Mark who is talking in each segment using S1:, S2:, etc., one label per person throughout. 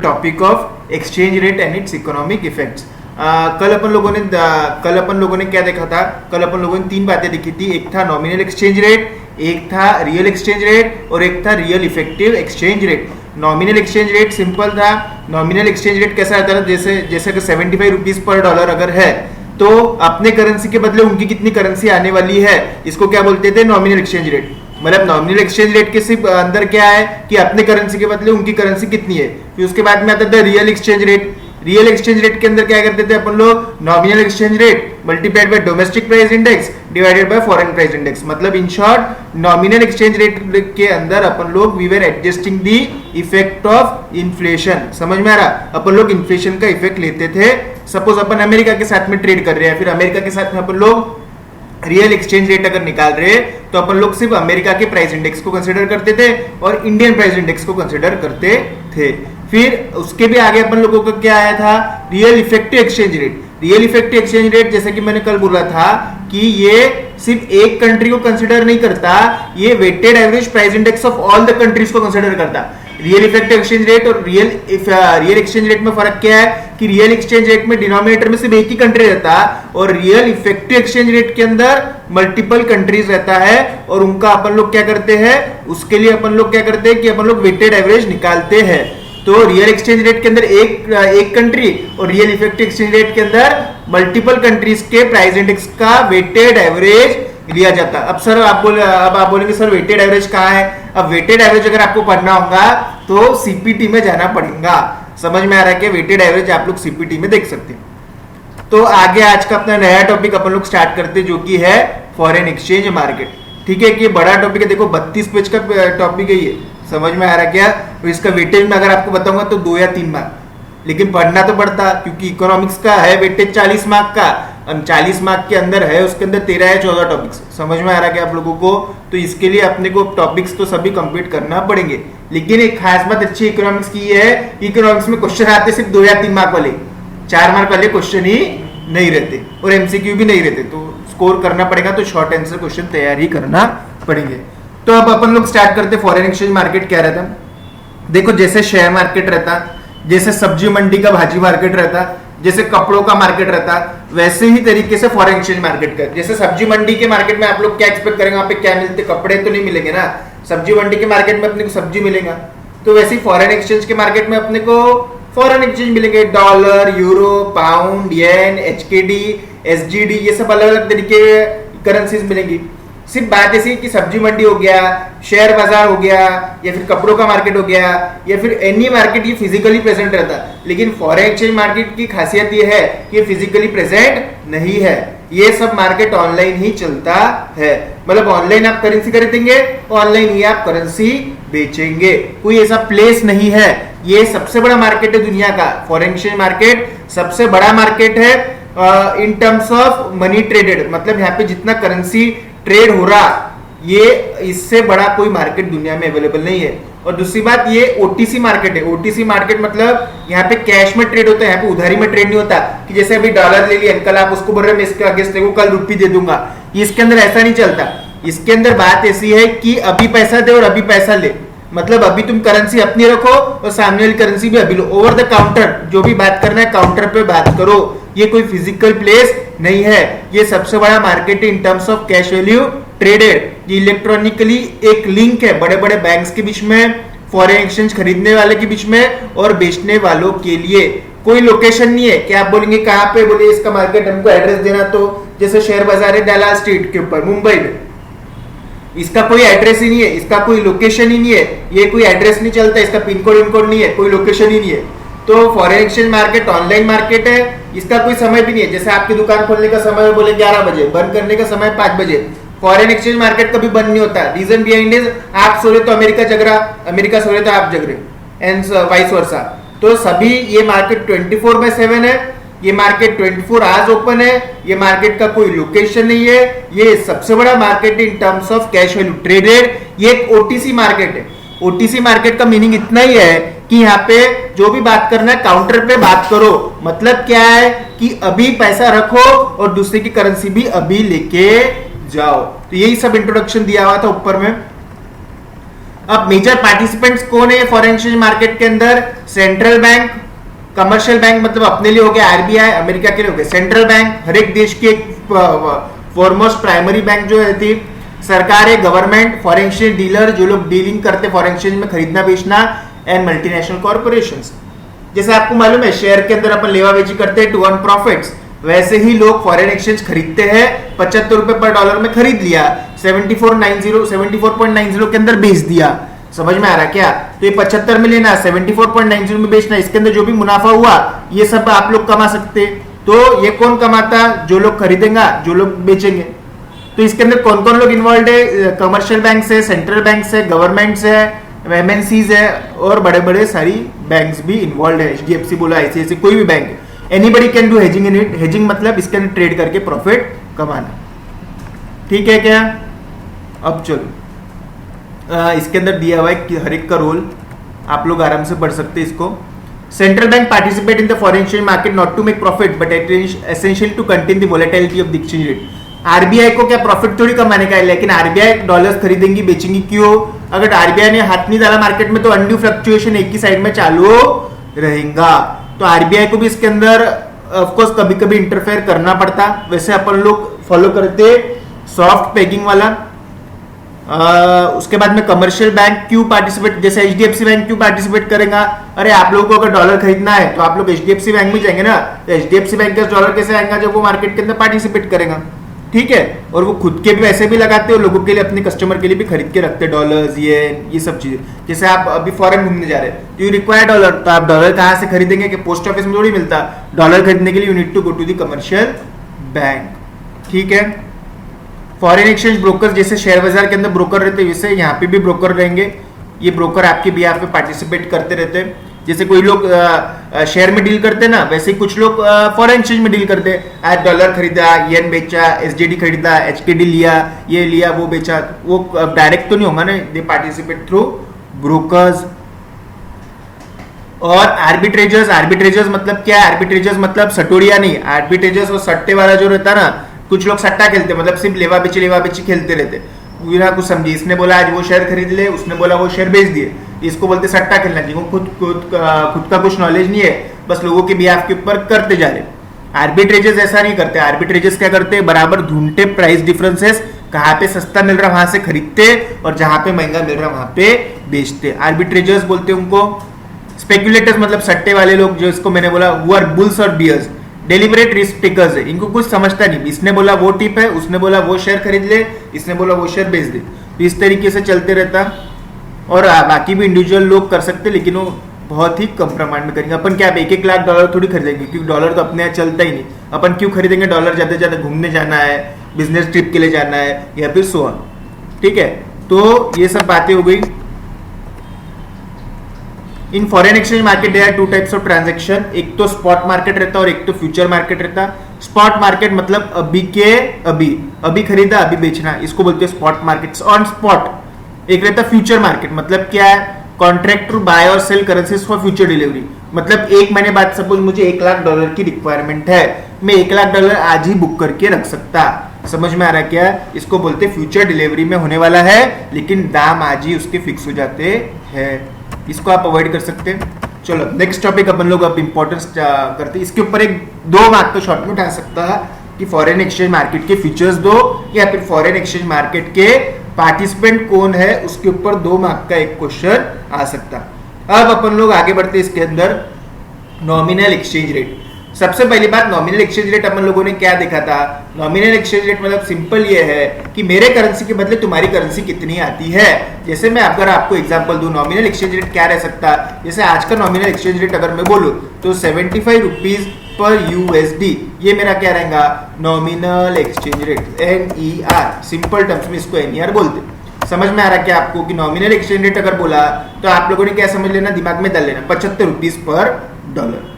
S1: Topic of exchange rate and it's economic effects. कल अपन लोगों ने क्या देखा था? कल अपन लोगों ने तीन बातें देखी थी। एक था नॉमिनल एक्सचेंज रेट, एक था रियल एक्सचेंज रेट और एक था real effective exchange rate. Nominal exchange rate simple था। नॉमिनल एक्सचेंज रेट कैसा आता था? जैसे कि 75 रुपीज पर डॉलर अगर है तो अपने करेंसी के बदले उनकी कितनी करेंसी आने वाली है, इसको क्या बोलते थे? Nominal exchange rate. मतलब नॉमिनल एक्सचेंज रेट के सिर्फ अंदर क्या है कि अपने करेंसी के बदले उनकी करेंसी कितनी है। फिर उसके बाद में आता था real exchange rate. Real exchange rate के अंदर क्या करते थे अपन लोग? Nominal exchange rate multiplied by domestic price index divided by foreign price index. मतलब in short nominal exchange rate के अंदर अपन लोग we were adjusting the effect of inflation. समझ में आ रहा? अपन लोग इन्फ्लेशन का इफेक्ट लेते थे। सपोज अपन अमेरिका के साथ में ट्रेड कर रहे हैं, फिर अमेरिका के साथ में अपन लोग रियल एक्सचेंज रेट अगर निकाल रहे हैं तो अपन लोग सिर्फ अमेरिका के प्राइस इंडेक्स को कंसीडर करते थे और इंडियन प्राइस इंडेक्स को कंसीडर करते थे। फिर उसके भी आगे अपन लोगों को क्या आया था? Real effective exchange rate. Real effective exchange rate जैसे कि मैंने कल बोला था कि ये सिर्फ एक कंट्री को कंसीडर नहीं करता, ये weighted average price index of all the countries को कंसीडर करता। रियल इफेक्टिव एक्सचेंज रेट और रियल एक्सचेंज रेट में फर्क क्या है कि रियल एक्सचेंज रेट में डिनोमिनेटर में सिर्फ एक ही कंट्री रहता और रियल इफेक्टिव एक्सचेंज रेट के अंदर मल्टीपल कंट्रीज रहता है और उनका अपन लोग क्या करते हैं? उसके लिए अपन लोग क्या करते हैं कि अपन लोग वेटेड एवरेज निकालते हैं। तो रियल एक्सचेंज रेट के अंदर एक कंट्री और रियल इफेक्टिव एक्सचेंज रेट के अंदर मल्टीपल कंट्रीज के प्राइस इंडेक्स का वेटेड एवरेज लिया जाता। अब आप बोलेंगे सर वेटेड एवरेज कहाँ है? अब वेटेड एवरेज अगर आपको पढ़ना होगा तो सीपीटी में जाना पड़ेगा। समझ में आ रहा है कि वेटेड एवरेज आप लोग सीपीटी में देख सकते हैं। तो आगे आज का अपना नया टॉपिक अपन लोग स्टार्ट करते हैं जो कि है फॉरेन एक्सचेंज मार्केट। ठीक है कि बड़ा टॉपिक है, देखो 32 पेज का टॉपिक है ये। समझ में आ रहा क्या? तो इसका वेटेज में अगर आपको बताऊंगा तो 2 या 3 मार्क, लेकिन पढ़ना तो पड़ता क्योंकि इकोनॉमिक्स का है वेटेज 40 मार्क का। 40 मार्क के अंदर है, उसके अंदर 13 या 14 टॉपिक्स। समझ में आ रहा है आप लोगों को? तो इसके लिए अपने को टॉपिक्स तो सभी कंप्लीट करना पड़ेंगे। लेकिन एक खास बात अच्छी इकोनॉमिक्स की है, इकोनॉमिक्स में क्वेश्चन आते सिर्फ 2 या 3 मार्क वाले, 4 मार्क वाले क्वेश्चन ही नहीं रहते और एमसीक्यू भी नहीं रहते। तो स्कोर करना पड़ेगा तो शॉर्ट आंसर क्वेश्चन तैयार ही करना पड़ेंगे। तो अब अपन लोग स्टार्ट करते। फॉरेन एक्सचेंज मार्केट क्या रहता? देखो जैसे शेयर मार्केट रहता, जैसे सब्जी मंडी का भाजी मार्केट रहता, जैसे कपड़ों का मार्केट रहता, वैसे ही तरीके से फॉरेन एक्सचेंज मार्केट का। जैसे सब्जी मंडी के मार्केट में आप लोग क्या एक्सपेक्ट करेंगे? वहां पे क्या मिलते? कपड़े तो नहीं मिलेंगे ना। सब्जी मंडी के मार्केट में अपने को सब्जी मिलेगा। तो वैसे ही फॉरेन एक्सचेंज के मार्केट में अपने को फॉरेन एक्सचेंज मिलेंगे। डॉलर, यूरो, पाउंड, येन, एचकेडी, एसजीडी, ये सब अलग अलग तरीके करेंसीज मिलेंगी। सिर्फ बात ऐसी कि सब्जी मंडी हो गया, शेयर बाजार हो गया, या फिर कपड़ों का मार्केट हो गया, या फिर एनी मार्केट, ये फिजिकली प्रेजेंट रहता। लेकिन फॉरेन एक्सचेंज मार्केट की खासियत ये है कि फिजिकली प्रेजेंट नहीं है। ये सब मार्केट ऑनलाइन ही चलता है। मतलब ऑनलाइन आप करेंसी खरीदेंगे, ऑनलाइन ही आप करेंसी बेचेंगे। कोई ऐसा प्लेस नहीं है। ये सबसे बड़ा मार्केट है दुनिया का। फॉरेन एक्सचेंज मार्केट सबसे बड़ा मार्केट है in terms of money traded. मतलब यहाँ पे जितना करेंसी ट्रेड हो रहा, ये इससे बड़ा कोई मार्केट दुनिया में अवेलेबल नहीं है। और दूसरी बात, ये ओटीसी मार्केट है। ओटीसी मार्केट मतलब यहाँ पे कैश में ट्रेड होता है, यहाँ पे उधारी में ट्रेड नहीं होता कि जैसे अभी डॉलर ले लिया, कल आप उसको बोल रहे हैं मैं इसके अगेंस्ट को कल रुपी दे दूंगा। इसके अंदर ऐसा नहीं चलता। इसके अंदर बात ऐसी है कि अभी पैसा दे और अभी पैसा ले। मतलब अभी तुम करेंसी अपनी रखो और सामने वाली करेंसी भी अभी लो। ओवर द काउंटर जो भी बात करना है काउंटर पे बात करो। ये कोई फिजिकल प्लेस नहीं है। ये सबसे बड़ा मार्केट है in terms of cash value traded. ये इलेक्ट्रॉनिकली एक लिंक है बड़े बड़े बैंक्स के बीच में, फॉरेन एक्सचेंज खरीदने वाले के बीच में और बेचने वालों के लिए। कोई लोकेशन नहीं है कि आप बोलेंगे कहाँ पे, बोले इसका मार्केट हमको एड्रेस देना। तो जैसे शेयर बाजार है दलाल स्ट्रीट के ऊपर मुंबई में, इसका कोई एड्रेस ही नहीं है, इसका कोई लोकेशन ही नहीं है। ये कोई एड्रेस नहीं चलता, इसका पिन कोड इनकोड नहीं है, कोई लोकेशन ही नहीं है। तो foreign exchange market online market है। इसका कोई समय भी नहीं है। जैसे आपकी दुकान खोलने का समय बोले 11 बजे, बंद करने का समय 5 बजे। फॉरेन एक्सचेंज मार्केट कभी बंद नहीं होता। रीजन बिहाइंड इज आप सो रहे तो अमेरिका जग रहा, अमेरिका सो रहे तो आप जग रहे, एंड वाइस वर्सा। तो सभी ये मार्केट 24/7 है। ये मार्केट 24 आवर्स ओपन है। ये मार्केट का कोई लोकेशन नहीं है। ये सबसे बड़ा market in terms of cash value traded. ये एक ओटीसी मार्केट है। ओटीसी मार्केट का मीनिंग इतना ही है कि यहाँ पे जो भी बात करना है काउंटर पे बात करो। मतलब क्या है कि अभी पैसा रखो और दूसरे की करेंसी भी अभी लेके जाओ। तो यही सब इंट्रोडक्शन दिया हुआ था ऊपर में। अब मेजर पार्टिसिपेंट्स कौन है फॉरेन एक्सचेंज मार्केट के अंदर? सेंट्रल बैंक, कमर्शियल बैंक मतलब अपने लिए हो गया आरबीआई, अमेरिका के लिए हो गया सेंट्रल बैंक, हर एक देश की एक फॉरमोस्ट प्राइमरी बैंक जो रहती है, सरकार है, गवर्नमेंट, फॉरेन एक्सचेंज डीलर जो लोग डीलिंग करते फॉरेन एक्सचेंज में खरीदना बेचना, एंड मल्टीनेशनल कॉर्पोरेशंस। जैसे आपको मालूम है शेयर के अंदर अपन लेवा बेची करते हैं टू अर्न प्रॉफिट्स, वैसे ही लोग फॉरेन एक्सचेंज खरीदते हैं, 75 रुपए पर डॉलर में खरीद लिया, 74.90 के अंदर बेच दिया। समझ में आ रहा क्या? तो ये 75 में लेना, 74.90 में बेचना, इसके अंदर जो भी मुनाफा हुआ ये सब आप लोग कमा सकते। तो ये कौन कमाता? जो लोग खरीदेंगे, जो लोग बेचेंगे। तो इसके अंदर कौन कौन लोग इन्वॉल्व है? कमर्शियल बैंक से, सेंट्रल बैंक से, गवर्नमेंट से, एमएनसीज है और बड़े बड़े सारी बैंक्स भी इन्वॉल्व है। एचडीएफसी बोला, ऐसे कोई भी bank, anybody can do hedging in it. Hedging मतलब इसके अंदर ट्रेड करके प्रॉफिट कमाना। ठीक है क्या? अब चलो इसके अंदर दिया हुआ है कि हर एक का रोल आप लोग आराम से पढ़ सकते हैं इसको। Central bank participate in the foreign exchange market not to make profit but essential to contain the volatility of the exchange rate. RBI को क्या प्रॉफिट थोड़ी कमाने का है, लेकिन आरबीआई डॉलर्स खरीदेंगी बेचेंगी क्यों? अगर आरबीआई ने हाथ नहीं डाला मार्केट में तो अनड्यू फ्लक्चुएशन एक ही साइड में चालू रहेगा। तो आरबीआई को भी इसके अंदर ऑफकोर्स कभी कभी इंटरफेयर करना पड़ता। वैसे अपन लोग फॉलो करते सॉफ्ट पेगिंग वाला। उसके बाद में कमर्शियल बैंक क्यों पार्टिसिपेट, जैसे एचडीएफसी बैंक क्यों पार्टिसिपेट करेगा? अरे आप लोगों को अगर डॉलर खरीदना है तो आप लोग एचडीएफसी बैंक में जाएंगे ना, तो एचडीएफसी बैंक का डॉलर कैसे आएगा? जब वो मार्केट के अंदर पार्टिसिपेट करेगा। ठीक है, और वो खुद के भी पैसे भी लगाते हैं, लोगों के लिए, अपने कस्टमर के लिए भी खरीद के रखते हैं डॉलर्स, ये सब चीजें। जैसे आप अभी फॉरेन घूमने जा रहे हैं तो यू रिक्वायर डॉलर, तो आप डॉलर कहाँ से खरीदेंगे? कि पोस्ट ऑफिस में थोड़ी मिलता। डॉलर खरीदने के लिए you need to go to the commercial bank. ठीक है, फॉरेन एक्सचेंज ब्रोकर जैसे शेयर बाजार के अंदर ब्रोकर रहते हैं वैसे यहाँ पे भी ब्रोकर रहेंगे। ये ब्रोकर आपके बिहाफ पे पार्टिसिपेट करते रहते हैं। जैसे कोई लोग शेयर में डील करते हैं ना, वैसे ही कुछ लोग फॉरेन एक्सचेंज में डील करते हैं। आज डॉलर खरीदा, येन बेचा, एसजेडी खरीदा, एचकेडी लिया, ये लिया, वो बेचा। वो डायरेक्ट तो नहीं होगा ना, दे पार्टिसिपेट थ्रू ब्रोकर्स। और आर्बिट्रेजर्स, आर्बिट्रेजर्स मतलब क्या है? आर्बिट्रेजर्स मतलब सटोरिया नहीं, आर्बिट्रेजर्स और सट्टे वाला जो रहता है ना, कुछ लोग सट्टा खेलते मतलब सिर्फ लेवा बेची खेलते रहते बिना कुछ समझे। इसने बोला आज वो शेयर खरीद ले, उसने बोला वो शेयर बेच दिए, इसको बोलते सट्टा खेलना। जिनको खुद का कुछ नॉलेज नहीं है, बस लोगों के बिहाफ के ऊपर करते जा रहे। आर्बिट्रेजर्स ऐसा नहीं करते। आर्बिट्रेजर्स क्या करते हैं? बराबर ढूंढते प्राइस डिफरेंसेस, कहाँ पे सस्ता मिल रहा वहां से खरीदते और जहां पे महंगा मिल रहा वहां पे बेचते। आर्बिट्रेजर्स बोलते हैं उनको। स्पेक्युलेटर्स मतलब सट्टे वाले लोग, जो इसको मैंने बोला वो आर बुल्स और बियर्स। डेलिबरेट रिस्क टेकर्स है, इनको कुछ समझता नहीं। इसने बोला वो टिप है, उसने बोला वो शेयर खरीद ले, इसने बोला वो शेयर बेच दे। तो इस तरीके से चलते रहता। और बाकी भी इंडिविजुअल लोग कर सकते, लेकिन वो बहुत ही कम प्रमाण में करेंगे। अपन क्या 1-1 लाख डॉलर थोड़ी खरीदेंगे, क्योंकि डॉलर तो अपने यहाँ चलता ही नहीं। अपन क्यों खरीदेंगे डॉलर? ज्यादा से ज्यादा घूमने जाना है, बिजनेस ट्रिप के लिए जाना है, या फिर सो ऑन। ठीक है, तो ये सब बातें हो गई। In foreign exchange market there are 2 types of transaction. एक तो स्पॉट मार्केट रहता है और एक तो फ्यूचर मार्केट रहता है। स्पॉट मार्केट मतलब अभी के अभी खरीदा अभी बेचना, इसको बोलते हैं स्पॉट मार्केट, ऑन स्पॉट। एक रहता है फ्यूचर मार्केट, मतलब क्या है? कॉन्ट्रैक्ट टू बाय और sell currencies for future delivery. मतलब एक महीने बाद सपोज मुझे $1 लाख की रिक्वायरमेंट है, मैं $1 लाख आज ही बुक करके रख सकता। समझ में आ रहा है क्या? इसको बोलते हैं फ्यूचर डिलीवरी में होने वाला है, लेकिन दाम आज ही उसके फिक्स हो जाते हैं। इसको आप अवॉइड कर सकते हैं। चलो नेक्स्ट टॉपिक अपन लोग अब इंपॉर्टेंस करते हैं। इसके ऊपर 1-2 मार्क तो शॉर्ट में उठा सकता है कि फॉरेन एक्सचेंज मार्केट के फीचर्स दो, या फिर फॉरेन एक्सचेंज मार्केट के पार्टिसिपेंट कौन है, उसके ऊपर 2 मार्क का एक क्वेश्चन आ सकता। अब अपन लोग आगे बढ़ते हैं इसके अंदर। Nominal exchange rate. सबसे पहली बात, नॉमिनल एक्सचेंज रेट अपन लोगों ने क्या देखा था? नॉमिनल एक्सचेंज रेट मतलब सिंपल ये है कि मेरे करेंसी के बदले तुम्हारी करेंसी कितनी आती है। जैसे मैं अगर आपको एग्जांपल दूं, नॉमिनल एक्सचेंज रेट क्या रह सकता है? जैसे आज का नॉमिनल एक्सचेंज रेट अगर मैं बोलूं तो 75 रुपीज पर यूएसडी, ये मेरा क्या रहेगा? Nominal exchange rate, NER। Simple terms में इसको NER बोलते। समझ में आ रहा क्या आपको कि नॉमिनल एक्सचेंज रेट अगर बोला तो आप लोगों ने क्या समझ लेना, दिमाग में डाल लेना, 75 रुपीज पर डॉलर।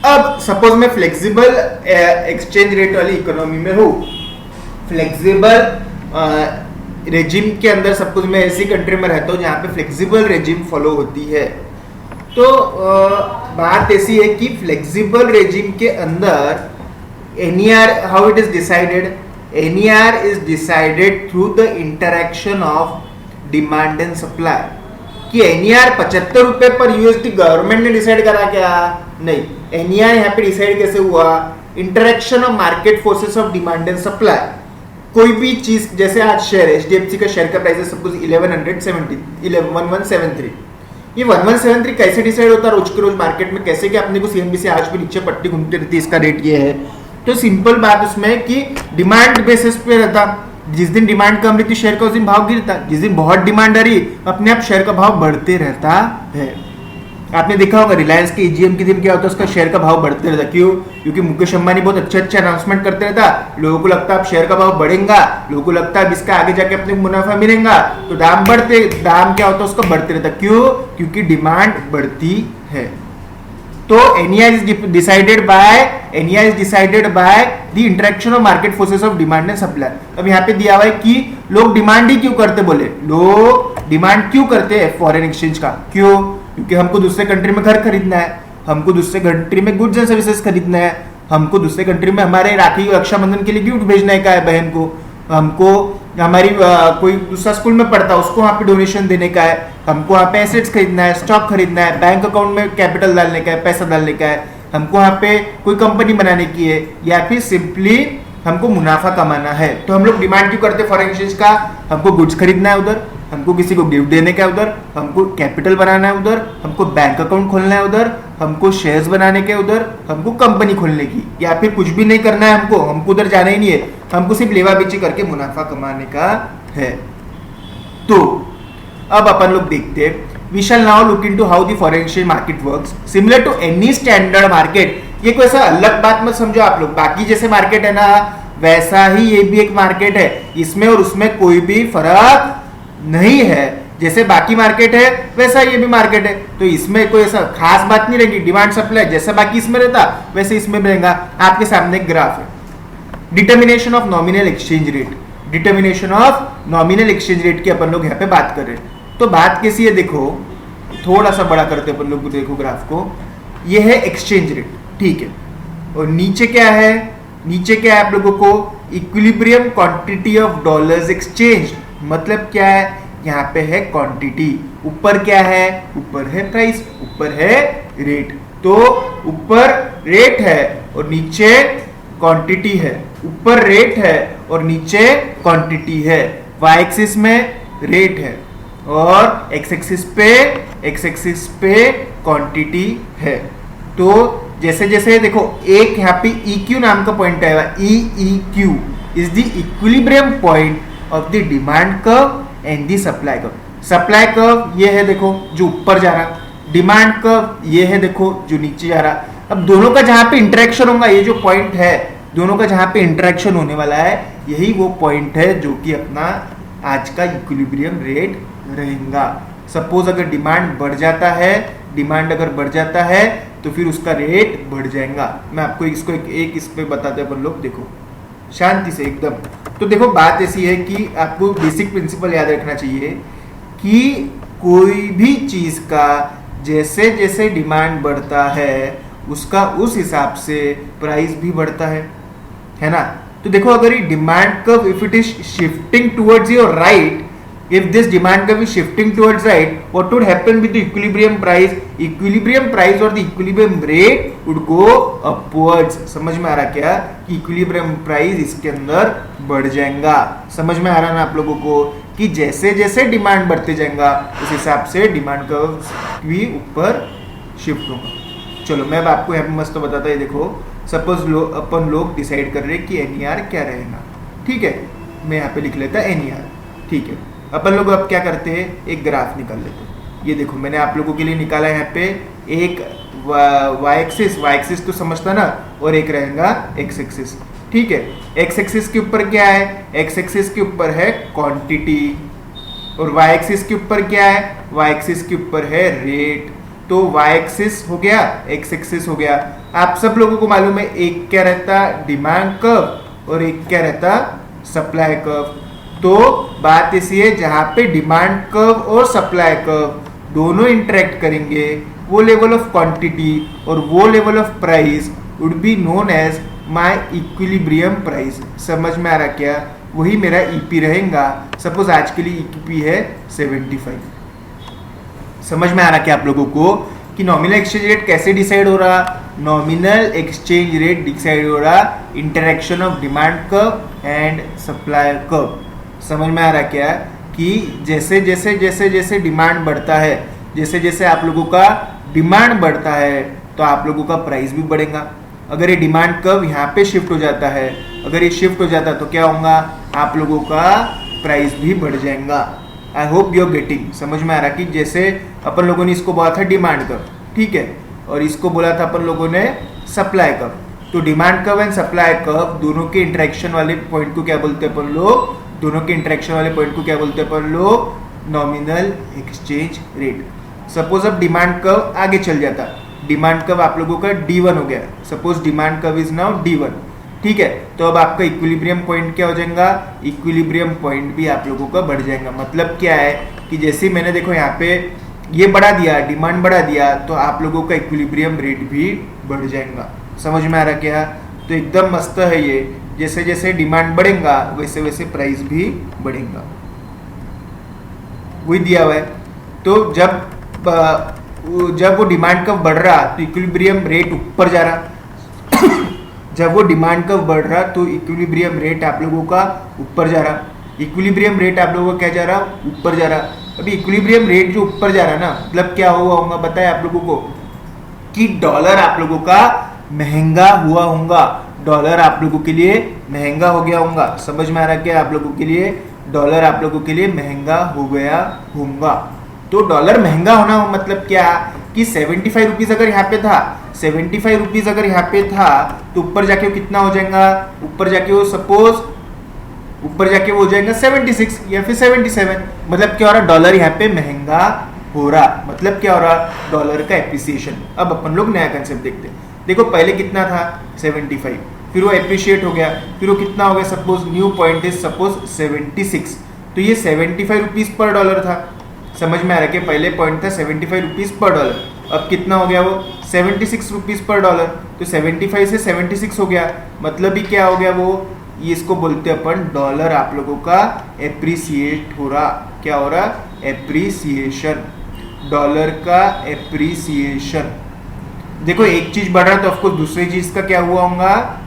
S1: अब सपोज मैं फ्लेक्सिबल एक्सचेंज रेट वाली इकोनॉमी में हूँ, फ्लेक्सिबल रेजिम के अंदर सपोज मैं ऐसी कंट्री में रहता हूँ जहाँ पे फ्लेक्सिबल रेजिम फॉलो होती है। तो बात ऐसी है कि फ्लेक्सिबल रेजिम के अंदर NER, how it is decided? NER is decided through the interaction of demand and supply. कि एनईआर 75 रुपए पर यूएसडी गवर्नमेंट ने डिसाइड करा क्या? नहीं, एनईआर यहाँ पे डिसाइड कैसे हुआ? Interaction of market forces of demand and supply. कोई भी चीज, जैसे आज शेयर एचडीएफसी का शेयर का प्राइस है सपोज 1173, ये 1173 कैसे डिसाइड होता है रोज के रोज मार्केट में? कैसे कि अपने को सीएनबीसी आज भी नीचे पट्टी घूमती रहती है, इसका रेट ये है। तो सिंपल बात उसमें कि डिमांड बेसिस पे रहता, जिस दिन डिमांड कम रहती शेयर का उस दिन भाव गिरता, जिस दिन बहुत डिमांड आ रही अपने आप शेयर का भाव बढ़ते रहता है। आपने देखा होगा रिलायंस के ईजीएम के दिन क्या होता है, उसका शेयर का भाव बढ़ते रहता। क्यों? क्योंकि मुकेश अंबानी बहुत अच्छे अच्छे अनाउंसमेंट करते रहता, लोगों को लगता है अब शेयर का भाव बढ़ेगा, लोगों को लगता है इसका आगे जाके अपने मुनाफा मिलेगा, तो दाम क्या होता है उसका बढ़ते रहता। क्यों? क्योंकि डिमांड बढ़ती है। तो NER is decided by the interaction of market forces of demand and supply. अब यहाँ पे दिया हुआ है कि लोग डिमांड ही क्यों करते, बोले लोग डिमांड क्यों करते हैं फॉरेन एक्सचेंज का? क्यों? क्योंकि हमको दूसरे कंट्री में घर खरीदना है, हमको दूसरे कंट्री में गुड्स एंड सर्विसेज खरीदना है, हमको दूसरे कंट्री में हमारे राखी रक्षाबंधन के लिए गिफ्ट भेजना का है बहन को, हमको हमारी कोई दूसरा स्कूल में पढ़ता है उसको वहाँ पे डोनेशन देने का है, हमको वहाँ पे एसेट्स खरीदना है, स्टॉक खरीदना है, बैंक अकाउंट में कैपिटल डालने का है, पैसा डालने का है, हमको वहाँ पे कोई कंपनी बनाने की है, या फिर सिंपली हमको मुनाफा कमाना है। तो हम लोग डिमांड क्यों करते हैं फॉरेन एक्सचेंज का? हमको गुड्स खरीदना है उधर, हमको किसी को गिफ्ट देने का है उधर, हमको कैपिटल बनाना है उधर, हमको बैंक अकाउंट खोलना है उधर, हमको शेयर्स बनाने के उधर, हमको कंपनी खोलने की, या फिर कुछ भी नहीं करना है हमको उधर जाना ही नहीं है, हमको सिर्फ लेवा बेची करके मुनाफा कमाने का है। तो अब अपन लोग देखते हैं, we shall now look into how the foreign exchange market works similar to any standard market. ये कोई ऐसा अलग बात मत समझो आप लोग, बाकी जैसे मार्केट है ना वैसा ही ये भी एक मार्केट है, इसमें और उसमें कोई भी फर्क नहीं है। जैसे बाकी मार्केट है वैसा ये भी मार्केट है, तो इसमें कोई ऐसा खास बात नहीं रहेगी। डिमांड सप्लाई जैसा बाकी इसमें रहता वैसे इसमें भी रहेगा। आपके सामने एक ग्राफ है, determination of nominal exchange rate. Determination of nominal exchange rate की अपन लोग यहाँ पे बात कर रहे हैं। तो बात कैसी है देखो, थोड़ा सा बड़ा करते अपन लोग, देखो ग्राफ को, ये है एक्सचेंज रेट, ठीक है। और नीचे क्या है? नीचे क्या है आप लोगों को? Equilibrium quantity of dollars exchange. मतलब क्या है? यहाँ पे है क्वांटिटी, ऊपर क्या है? ऊपर है प्राइस, ऊपर है रेट। तो ऊपर रेट है और नीचे क्वांटिटी है, ऊपर रेट है और नीचे क्वांटिटी है। वाई एक्सिस में रेट है और एक्स एक्सिस पे क्वांटिटी है। तो जैसे जैसे देखो एक यहाँ पे EQ नाम का पॉइंट आएगा, EEQ is the equilibrium point of the demand curve and the supply curve. Supply curve ये है देखो जो ऊपर जा रहा, डिमांड कर्व ये है देखो जो नीचे जा रहा। अब दोनों का जहां पे इंटरेक्शन होगा, ये जो पॉइंट है दोनों का जहां पे इंटरेक्शन होने वाला है, यही वो पॉइंट है जो कि अपना आज का इक्विलिब्रियम रेट रहेगा। सपोज अगर डिमांड बढ़ जाता है, डिमांड अगर बढ़ जाता है तो फिर उसका रेट बढ़ जाएगा। मैं आपको इसको एक इस पे बताते हैं अपन लोग, देखो शांति से एकदम। तो देखो बात ऐसी है कि आपको बेसिक प्रिंसिपल याद रखना चाहिए कि कोई भी चीज का जैसे जैसे डिमांड बढ़ता है उसका उस हिसाब से प्राइस भी बढ़ता है ना। तो देखो अगर ये demand curve if it is shifting towards your right, if this demand curve is shifting towards right, what would happen with the equilibrium price? Equilibrium price or the equilibrium rate would go upwards। समझ में आ रहा क्या कि equilibrium price इसके अंदर बढ़ जाएगा। समझ में आ रहा ना आप लोगों को कि जैसे जैसे डिमांड बढ़ते जाएगा उस हिसाब से डिमांड कर्व भी ऊपर शिफ्ट होगा। चलो मैं अब आपको यहाँ पे मस्त बताता है। देखो सपोज अपन लोग डिसाइड कर रहे हैं कि NER क्या रहेगा, ठीक है। मैं यहाँ पे लिख लेता NER, ठीक है। अपन लोग अब क्या करते हैं, एक ग्राफ निकाल लेते हैं। ये देखो मैंने आप लोगों के लिए निकाला है यहाँ पे एक वाई एक्सिस तो समझता ना, और एक रहेगा एक्स एक्सिस, ठीक है। एक्स एक्सिस के ऊपर क्या है? एक्स एक्सिस के ऊपर है क्वांटिटी, और वाई एक्सिस के ऊपर क्या है? वाई एक्सिस के ऊपर है रेट। तो वाई एक्सिस हो गया, एक्स एक्सिस हो गया। आप सब लोगों को मालूम है एक क्या रहता डिमांड कर्व और एक क्या रहता सप्लाई कर्व। तो बात ऐसी है जहां पे डिमांड कर्व और सप्लाई कर्व दोनों इंटरेक्ट करेंगे, वो लेवल ऑफ क्वांटिटी और वो level of price would be known as my equilibrium price. समझ में आ रहा क्या? वही मेरा ईपी रहेगा। सपोज आज के लिए ईपी है 75। समझ में आ रहा क्या आप लोगों को कि नॉमिनल एक्सचेंज रेट कैसे डिसाइड हो रहा? नॉमिनल एक्सचेंज रेट डिसाइड हो रहा interaction of demand curve and supply curve. समझ में आ रहा क्या कि जैसे जैसे जैसे जैसे डिमांड बढ़ता है, जैसे जैसे आप लोगों का डिमांड बढ़ता है तो आप लोगों का प्राइस भी बढ़ेगा। अगर ये डिमांड कर्व यहाँ पे शिफ्ट हो जाता है, अगर ये शिफ्ट हो जाता है तो क्या होगा? आप लोगों का प्राइस भी बढ़ जाएगा। I hope you are getting. समझ में आ रहा कि जैसे अपन लोगों ने इसको बोला था डिमांड कर्व, ठीक है, और इसको बोला था अपन लोगों ने सप्लाई कर्व। तो demand curve and supply curve दोनों के इंटरेक्शन वाले पॉइंट को क्या बोलते हैं अपन लोग? दोनों के इंटरेक्शन वाले पॉइंट को क्या बोलते हैं अपन लोग? Nominal exchange rate. सपोज अब डिमांड कर्व आगे चल जाता, डिमांड कर्व आप लोगों का D1 हो गया। Suppose demand curve is now D1, ठीक है, तो अब आपका इक्विलिब्रियम पॉइंट क्या हो जाएगा? इक्विलिब्रियम पॉइंट भी आप लोगों का बढ़ जाएगा। मतलब क्या है कि जैसे मैंने देखो यहाँ पे ये बढ़ा दिया, डिमांड बढ़ा दिया, तो आप लोगों का इक्विलिब्रियम रेट भी बढ़ जाएगा। समझ में आ रहा क्या? तो एकदम मस्त है ये। जैसे जैसे डिमांड बढ़ेगा वैसे वैसे प्राइस भी बढ़ेगा, वही दिया हुआ है। तो जब वो डिमांड कर्व बढ़ रहा तो इक्विलिब्रियम रेट ऊपर जा रहा जब वो डिमांड कर्व बढ़ रहा तो इक्विलिब्रियम रेट आप लोगों का ऊपर जा रहा। इक्विलिब्रियम रेट आप लोगों का क्या जा रहा? ऊपर जा रहा। अभी इक्विलिब्रियम रेट जो ऊपर जा रहा ना, मतलब क्या हुआ होगा बताए आप लोगों को कि डॉलर आप लोगों का महंगा हुआ होगा। डॉलर आप लोगों के लिए महंगा हो गया होगा। समझ में आ रहा क्या? आप लोगों के लिए डॉलर आप लोगों के लिए महंगा हो गया होगा। तो डॉलर महंगा होना मतलब क्या कि 75 रुपीज अगर यहाँ पे था, 75 रुपीज अगर यहाँ पे था तो ऊपर जाके वो कितना हो जाएगा? ऊपर जाके वो सपोज ऊपर जाके वो हो जाएगा 76 या फिर 77। मतलब क्या हो रहा? डॉलर यहाँ पे महंगा हो रहा। मतलब क्या हो रहा? डॉलर का एप्रिसिएशन। अब अपन लोग नया कंसेप्ट देखते हैं। देखो पहले कितना था? 75, फिर वो एप्रिशिएट हो गया, फिर वो कितना हो गया? Suppose new point is suppose 76। तो ये 75 रुपीज पर डॉलर था। समझ में आ रहा है कि पहले पॉइंट था 75 रुपीज पर डॉलर, अब कितना हो गया? वो 76 रुपीज पर डॉलर। तो 75 से 76 हो गया, मतलब ही क्या हो गया? वो ये इसको बोलते हैं अपन डॉलर आप लोगों का एप्रिसिएट हो रहा। क्या हो रहा? एप्रिसिएशन, डॉलर का एप्रिसिएशन। देखो एक चीज बढ़ रहा तो ऑफकोर्स दूसरी चीज का क्या हुआ होगा?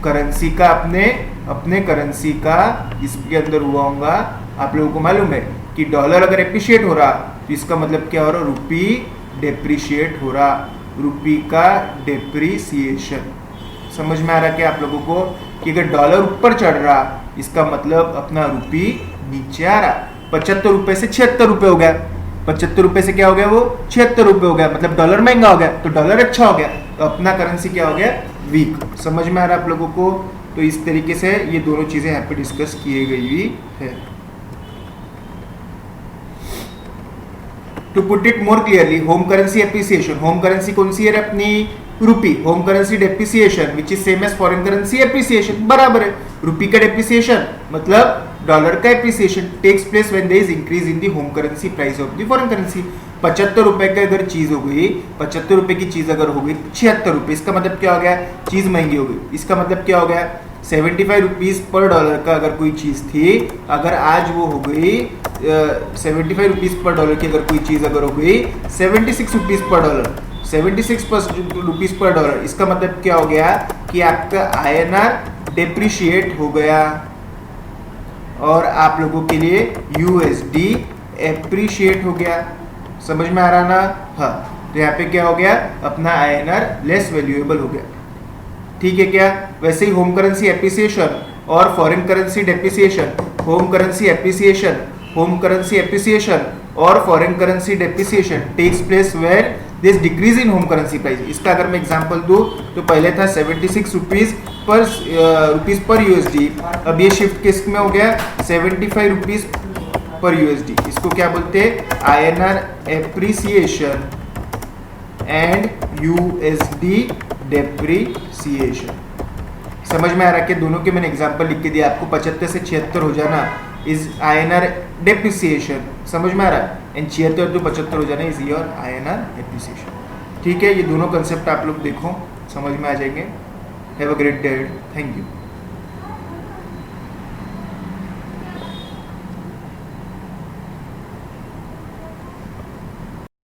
S1: करेंसी का अपने करेंसी का इसके अंदर हुआ होगा। आप लोगों को मालूम है कि डॉलर अगर एप्रिशिएट हो रहा तो इसका मतलब क्या हो रहा? रुपी डेप्रिशिएट हो रहा, रुपी का डेप्रिसिएशन। समझ में आ रहा क्या आप लोगों को कि अगर डॉलर ऊपर चढ़ रहा इसका मतलब अपना रुपी नीचे आ रहा। 75 रुपए से 76 रुपए हो गया, 75 रुपए से क्या हो गया? वो 76 रुपए हो गया, मतलब डॉलर महंगा हो गया तो डॉलर अच्छा हो गया, तो अपना करेंसी क्या हो गया? वीक। समझ में आ रहा आप लोगों को? तो इस तरीके से ये दोनों चीजें यहाँ पे डिस्कस किए गई हुई है। To put it more clearly, home currency appreciation, home currency कौन सी है अपनी? Rupee. Home currency depreciation which is same as foreign currency appreciation, बराबर है। रुपी का डेप्रिसिएशन मतलब डॉलर का appreciation takes place when there is increase in the home currency price of the foreign currency. 75 रुपए की अगर चीज हो गई, 75 रुपए की चीज अगर हो गई 76 रुपए, इसका मतलब क्या हो गया? चीज महंगी हो गई। इसका मतलब क्या हो गया? 75 रुपीज पर डॉलर का अगर कोई चीज थी, अगर आज वो हो गई 75 रुपीज पर डॉलर की अगर कोई चीज अगर हो गई 76 rupees per dollar, 76 rupees per dollar, इसका मतलब क्या हो गया कि आपका INR डेप्रिशिएट हो गया और आप लोगों के लिए USD एप्रिशिएट हो गया। समझ में आ रहा ना? हाँ, तो यहाँ पे क्या हो गया? अपना INR लेस वैल्यूएबल हो गया। ठीक है क्या? वैसे ही होम करेंसी एप्रिसिएशन और foreign currency depreciation, home currency appreciation, home currency appreciation और foreign currency depreciation takes place where this decrease in home currency price. इसका अगर मैं एग्जांपल दूं तो पहले था 76 रुपीज पर USD, अब ये शिफ्ट किस में हो गया? 75 रुपीज पर USD। इसको क्या बोलते हैं? INR appreciation and USD depreciation. समझ में आ रहा है कि दोनों के मैंने एग्जांपल लिख के दिया आपको। 75 से 76 हो जाना इज INR डेप्रिसिएशन, समझ में आ रहा है, एंड 76 to 75 हो जाना इज योर INR एप्रिसिएशन। ठीक है, ये दोनों कंसेप्ट आप लोग देखो, समझ में आ जाएंगे। Have a great day, thank you.